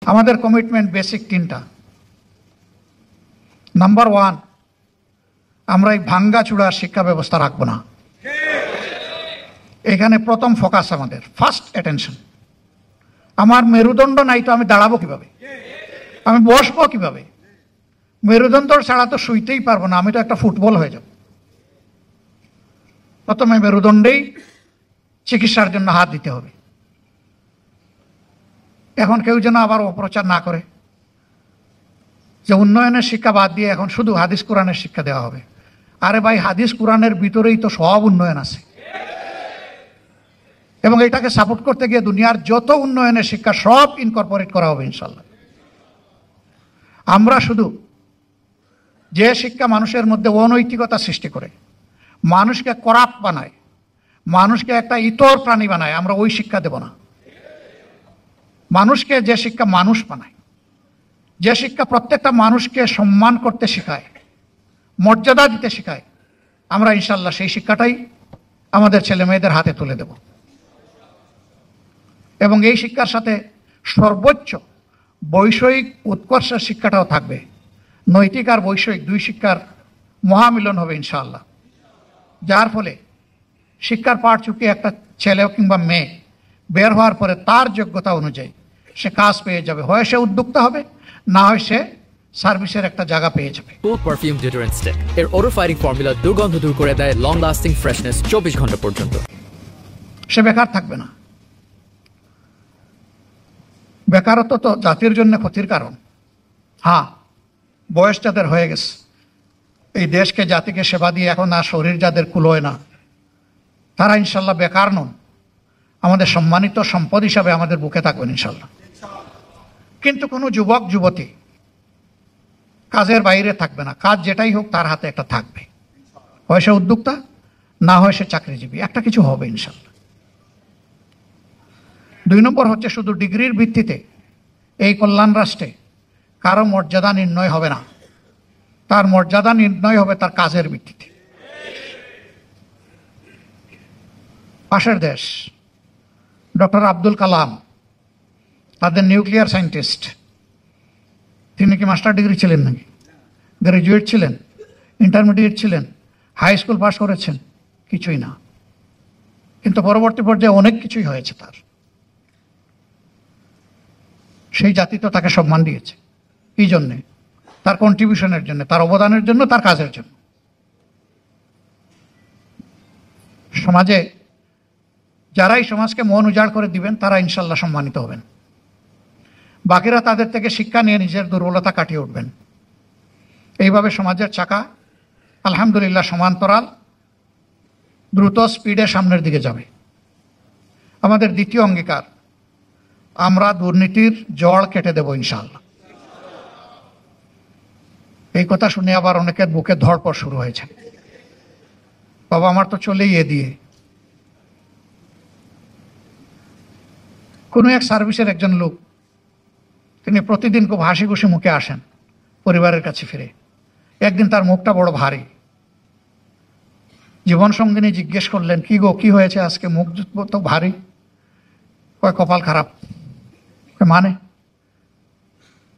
আমাদের commitment basic তিনটা। Number 1, আমরা এই ভাঙ্গাচুড়ার শিক্ষা ব্যবস্থা রাখবো না। এখানে প্রথম ফোকাস, আমাদের ফার্স্ট অ্যাটেনশন। আমার মেরুদণ্ড নাই তো আমি দাঁড়াবো কিভাবে, আমি বসবো কিভাবে? মেরুদণ্ড ছাড়া তো শুইতেই পারবো না, আমি তো একটা ফুটবল হয়ে যাব। প্রথমে মেরুদণ্ডেই চিকিৎসার জন্য হাত দিতে হবে। এখন কেউ যেন আবার অপপ্রচার না করে যে উন্নয়নের শিক্ষা বাদ দিয়ে এখন শুধু হাদিস কোরআনের শিক্ষা দেওয়া হবে। আরে ভাই, হাদিস কোরআনের ভিতরেই তো সব উন্নয়ন আছে, এবং এটাকে সাপোর্ট করতে গিয়ে দুনিয়ার যত উন্নয়নের শিক্ষা সব ইনকর্পোরেট করা হবে ইনশাল্লাহ। আমরা শুধু যে শিক্ষা মানুষের মধ্যে অনৈতিকতা সৃষ্টি করে, মানুষকে করাপ্ট বানায়, মানুষকে একটা ইতর প্রাণী বানায়, আমরা ওই শিক্ষা দেব না। মানুষকে যে শিক্ষা মানুষ বানায়, যে শিক্ষা প্রত্যেকটা মানুষকে সম্মান করতে শেখায়, মর্যাদা দিতে শেখায়, আমরা ইনশাল্লাহ সেই শিক্ষাটাই আমাদের ছেলে মেয়েদের হাতে তুলে দেব। এবং এই শিক্ষার সাথে সর্বোচ্চ বৈষয়িক উৎকর্ষের শিক্ষাটাও থাকবে। নৈতিক আর বৈষয়িক দুই শিক্ষার মহামিলন হবে ইনশাআল্লাহ, যার ফলে শিক্ষার পাঠ চুকে একটা ছেলে কিংবা মেয়ে বের হওয়ার পরে তার যোগ্যতা অনুযায়ী সে কাজ পেয়ে যাবে। হয় সে উদ্যোক্তা হবে, না হয় সে সার্ভিসের একটা জায়গা পেয়ে যাবে। Cool perfume deodorant stick এর odor fighting formula দুর্গন্ধ দূর করে দেয়, লং লাস্টিং ফ্রেশনেস 24 ঘন্টা পর্যন্ত। সে বেকার থাকবে না। বেকারত্ব তো জাতির জন্য ক্ষতির কারণ। হ্যাঁ, বয়স যাদের হয়ে গেছে, এই দেশকে জাতিকে সেবা দিয়ে এখন আর শরীর যাদের কুলোয় না, তারা ইনশাল্লাহ বেকার নন, আমাদের সম্মানিত সম্পদ হিসাবে আমাদের বুকে থাকবেন ইনশাল্লাহ। কিন্তু কোনো যুবক যুবতী কাজের বাইরে থাকবে না, কাজ যেটাই হোক তার হাতে একটা থাকবে। হয় সে উদ্যোক্তা, না হয় সে চাকরিজীবী, একটা কিছু হবে ইনশাল্লাহ। 2 নম্বর হচ্ছে, শুধু ডিগ্রির ভিত্তিতে এই কল্যাণ রাষ্ট্রে কারো মর্যাদা নির্ণয় হবে না, তার মর্যাদা নির্ণয় হবে তার কাজের ভিত্তিতে। পাশের দেশ ডক্টর আব্দুল কালাম, তাদের নিউক্লিয়ার সায়েন্টিস্ট, তিনি কি মাস্টার ডিগ্রি ছিলেন নাকি? গ্র্যাজুয়েট ছিলেন, ইন্টারমিডিয়েট ছিলেন, হাই স্কুল পাস করেছেন? কিছুই না। কিন্তু পরবর্তী পর্যায়ে অনেক কিছুই হয়েছে তার। সেই জাতি তো তাকে সম্মান দিয়েছে এই জন্যে, তার কন্ট্রিবিউশনের জন্য, তার অবদানের জন্য, তার কাজের জন্য। সমাজে যারাই সমাজকে মন উজাড় করে দিবেন তারা ইনশাল্লাহ সম্মানিত হবেন। বাকিরা তাদের থেকে শিক্ষা নিয়ে নিজের দুর্বলতা কাটিয়ে উঠবেন। এইভাবে সমাজের চাকা আলহামদুলিল্লাহ সমান্তরাল দ্রুত স্পিডে সামনের দিকে যাবে। আমাদের দ্বিতীয় অঙ্গীকার, আমরা দুর্নীতির জড় কেটে দেব ইনশাআল্লাহ। এই কথা শুনে আবার অনেকের বুকে ধড়পড় শুরু হয়েছে, বাবা আমার তো চলেই এ দিয়ে। কোনো এক সার্ভিসের একজন লোক, তিনি প্রতিদিন খুব হাসি খুশি মুখে আসেন পরিবারের কাছে ফিরে। একদিন তার মুখটা বড় ভারী। জীবন সঙ্গিনী জিজ্ঞেস করলেন, কি গো, কি হয়েছে আজকে মুখ তো ভারী? কয় কপাল খারাপ। মানে?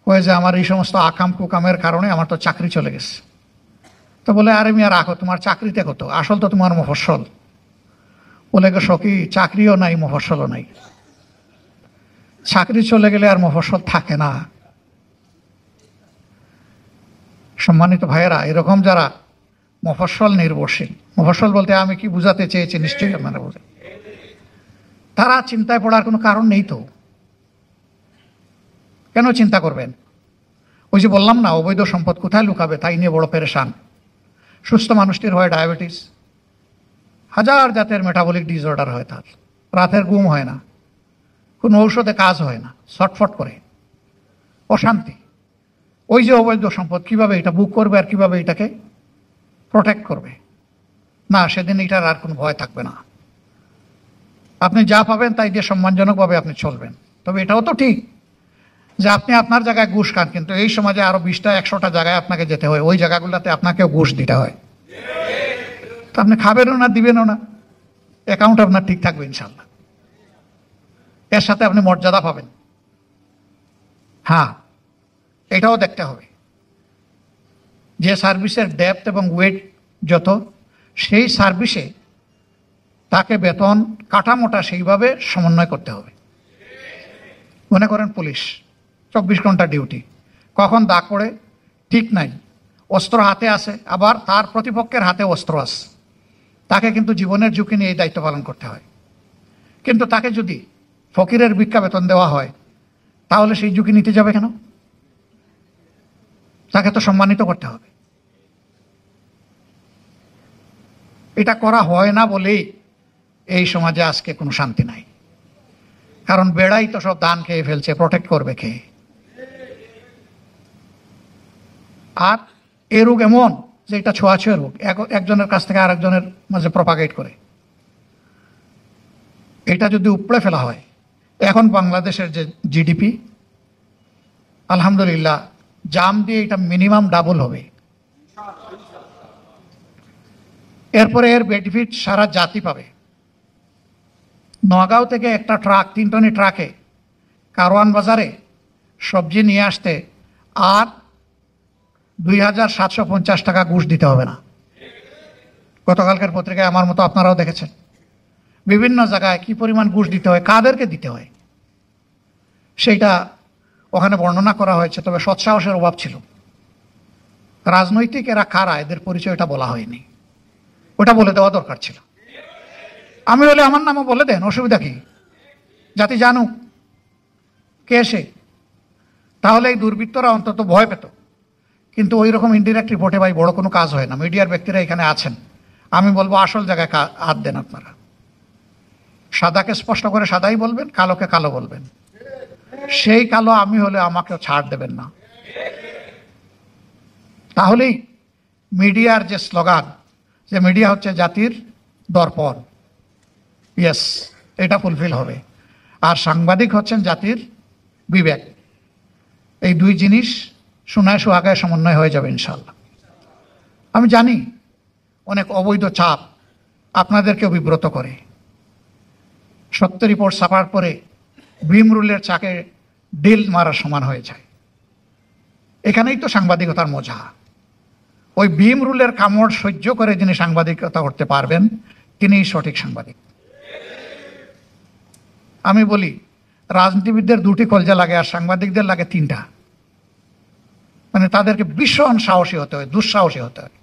কয়ে যে আমার এই সমস্ত আকাম কুকামের কারণে আমার তো চাকরি চলে গেছে। তো বলে, আরে মিয়া রাখো, তোমার চাকরিতে কত, আসল তো তোমার মফস্বল। বলে গো সখী, চাকরিও নাই মফস্বলও নাই। চাকরি চলে গেলে আর মফস্বল থাকে না। সম্মানিত ভাইয়েরা, এরকম যারা মফস্বল নির্ভরশীল, মফস্বল বলতে আমি কি বুঝাতে চেয়েছি নিশ্চয়ই আপনারা বোঝেন, তারা চিন্তায় পড়ার কোনো কারণ নেই। তো কেন চিন্তা করবেন? ওই যে বললাম না, অবৈধ সম্পদ কোথায় লুকাবে তাই নিয়ে বড় পেরেশান। সুস্থ মানুষটির হয় ডায়াবেটিস, হাজার জাতের মেটাবলিক ডিসঅর্ডার হয়, তার রাতের ঘুম হয় না, কোনো ঔষধে কাজ হয় না, ছটফট করে, অশান্তি। ওই যে অবৈধ সম্পদ, কিভাবে এটা বুক করবে আর কিভাবে এটাকে প্রোটেক্ট করবে? না, সেদিন এটার আর কোনো ভয় থাকবে না। আপনি যা পাবেন তাই দিয়ে সম্মানজনকভাবে আপনি চলবেন। তবে এটাও তো ঠিক যে আপনি আপনার জায়গায় ঘুষ খান, কিন্তু এই সমাজে আরো 20টা 100টা জায়গায় আপনাকে যেতে হয়, ওই জায়গাগুলোতে আপনাকেও ঘুষ দিতে হয়। তো আপনি খাবেনও না, দিবেনও না, অ্যাকাউন্ট আপনার ঠিক থাকবে ইনশাল্লাহ। এর সাথে আপনি মর্যাদা পাবেন। হ্যাঁ, এটাও দেখতে হবে যে সার্ভিসের ডেপথ এবং ওয়েট যত, সেই সার্ভিসে তাকে বেতন কাঠামোটা সেইভাবে সমন্বয় করতে হবে। মনে করেন পুলিশ 24 ঘন্টা ডিউটি, কখন দাগ পড়ে ঠিক নাই, অস্ত্র হাতে আছে, আবার তার প্রতিপক্ষের হাতে অস্ত্র আছে, তাকে কিন্তু জীবনের ঝুঁকি নিয়ে এই দায়িত্ব পালন করতে হয়। কিন্তু তাকে যদি ফকিরের ভিক্ষা বেতন দেওয়া হয়, তাহলে সেই ঝুঁকি নিতে যাবে কেন? তাকে তো সম্মানিত করতে হবে। এটা করা হয় না বলেই এই সমাজে আজকে কোনো শান্তি নাই। কারণ বেড়াই তো সব দান খেয়ে ফেলছে, প্রোটেক্ট করবে খেয়ে। আর এ রোগ এমন যে এটা ছোঁয়াছুঁয়ে রোগ, একজনের কাছ থেকে আরেকজনের মাঝে প্রপাগেট করে। এটা যদি উপড়ে ফেলা হয়, এখন বাংলাদেশের যে জিডিপি আলহামদুলিল্লাহ জাম দিয়ে এটা মিনিমাম ডাবল হবে। এরপরে এর বেনিফিট সারা জাতি পাবে। নগাঁও থেকে একটা ট্রাক 3 টনি ট্রাকে কারওয়ান বাজারে সবজি নিয়ে আসতে আর 2750 টাকা ঘুষ দিতে হবে না। গতকালকের পত্রিকায় আমার মতো আপনারাও দেখেছেন বিভিন্ন জায়গায় কি পরিমাণ ঘুষ দিতে হয়, কাদেরকে দিতে হয় সেইটা ওখানে বর্ণনা করা হয়েছে। তবে সৎসাহসের অভাব ছিল। রাজনৈতিক এরা কারা, এদের পরিচয়টা বলা হয়নি, ওটা বলে দেওয়া দরকার ছিল। আমি হলে আমার নামও বলে দেন, অসুবিধা কি? জাতি জানুক কে সে, তাহলে এই দুর্বৃত্তরা অন্তত ভয় পেত। কিন্তু ওই রকম ইনডিরেক্ট রিপোর্টে ভাই বড় কোনো কাজ হয় না। মিডিয়ার ব্যক্তিরা এখানে আছেন, আমি বলবো আসল জায়গায় হাত দেন আপনারা। সাদাকে স্পষ্ট করে সাদাই বলবেন, কালোকে কালো বলবেন। সেই কালো আমি হলে আমাকেও ছাড় দেবেন না। তাহলেই মিডিয়ার যে স্লোগান, যে মিডিয়া হচ্ছে জাতির দর্পণ, ইয়েস, এটা ফুলফিল হবে। আর সাংবাদিক হচ্ছেন জাতির বিবেক। এই দুই জিনিস সোনায় সোহাগায় সমন্বয় হয়ে যাবে ইনশাল্লাহ। আমি জানি অনেক অবৈধ চাপ আপনাদেরকেও বিব্রত করে। সত্য রিপোর্ট ছাপার পরে ভীম রুলের চাকে ডিল মারার সমান হয়ে যায়। এখানেই তো সাংবাদিকতার মজা। ওই ভীম রুলের কামড় সহ্য করে যিনি সাংবাদিকতা করতে পারবেন, তিনিই সঠিক সাংবাদিক। আমি বলি রাজনীতিবিদদের 2টি কলজা লাগে, আর সাংবাদিকদের লাগে 3টা। মানে তাদেরকে ভীষণ সাহসী হতে হয়, দুঃসাহসী হতে হয়।